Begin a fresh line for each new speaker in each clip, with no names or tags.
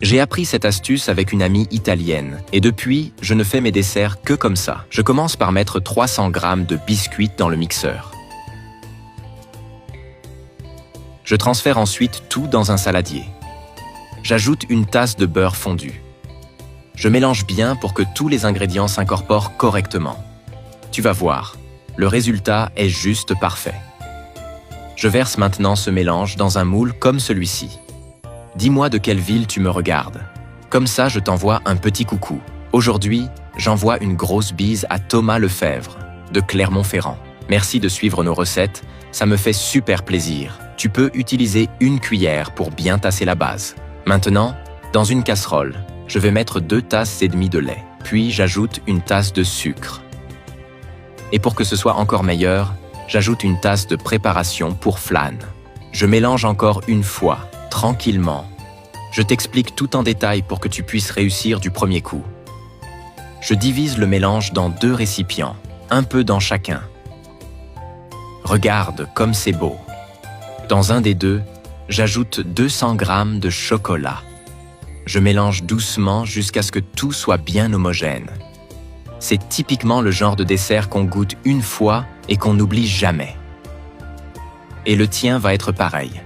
J'ai appris cette astuce avec une amie italienne et depuis, je ne fais mes desserts que comme ça. Je commence par mettre 300 g de biscuits dans le mixeur. Je transfère ensuite tout dans un saladier. J'ajoute une tasse de beurre fondu. Je mélange bien pour que tous les ingrédients s'incorporent correctement. Tu vas voir, le résultat est juste parfait. Je verse maintenant ce mélange dans un moule comme celui-ci. Dis-moi de quelle ville tu me regardes. Comme ça, je t'envoie un petit coucou. Aujourd'hui, j'envoie une grosse bise à Thomas Lefebvre, de Clermont-Ferrand. Merci de suivre nos recettes, ça me fait super plaisir. Tu peux utiliser une cuillère pour bien tasser la base. Maintenant, dans une casserole, je vais mettre 2 tasses et demie de lait. Puis j'ajoute une tasse de sucre. Et pour que ce soit encore meilleur, j'ajoute une tasse de préparation pour flan. Je mélange encore une fois, tranquillement. Je t'explique tout en détail pour que tu puisses réussir du premier coup. Je divise le mélange dans 2 récipients, un peu dans chacun. Regarde comme c'est beau. Dans un des 2, j'ajoute 200 g de chocolat. Je mélange doucement jusqu'à ce que tout soit bien homogène. C'est typiquement le genre de dessert qu'on goûte une fois et qu'on n'oublie jamais. Et le tien va être pareil.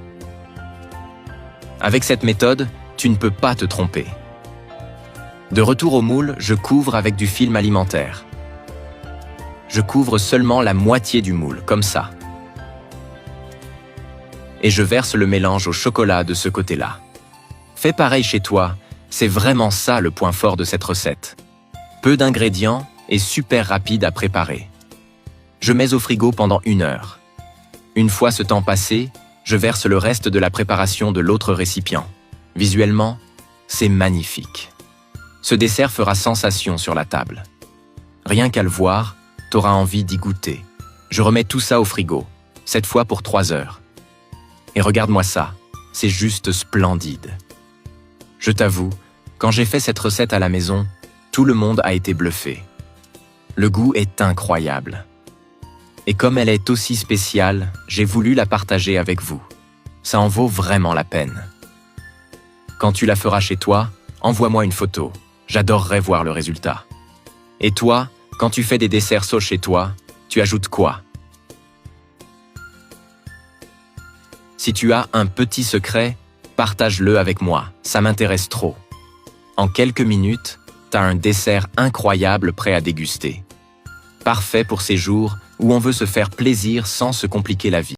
Avec cette méthode, tu ne peux pas te tromper. De retour au moule, je couvre avec du film alimentaire. Je couvre seulement la moitié du moule, comme ça. Et je verse le mélange au chocolat de ce côté-là. Fais pareil chez toi, c'est vraiment ça le point fort de cette recette. Peu d'ingrédients et super rapide à préparer. Je mets au frigo pendant 1 heure. Une fois ce temps passé, je verse le reste de la préparation de l'autre récipient. Visuellement, c'est magnifique. Ce dessert fera sensation sur la table. Rien qu'à le voir, t'auras envie d'y goûter. Je remets tout ça au frigo, cette fois pour 3 heures. Et regarde-moi ça, c'est juste splendide. Je t'avoue, quand j'ai fait cette recette à la maison, tout le monde a été bluffé. Le goût est incroyable. Et comme elle est aussi spéciale, j'ai voulu la partager avec vous. Ça en vaut vraiment la peine. Quand tu la feras chez toi, envoie-moi une photo. J'adorerais voir le résultat. Et toi, quand tu fais des desserts sauce chez toi, tu ajoutes quoi? Si tu as un petit secret, partage-le avec moi, ça m'intéresse trop. En quelques minutes, t'as un dessert incroyable prêt à déguster. Parfait pour ces jours où on veut se faire plaisir sans se compliquer la vie.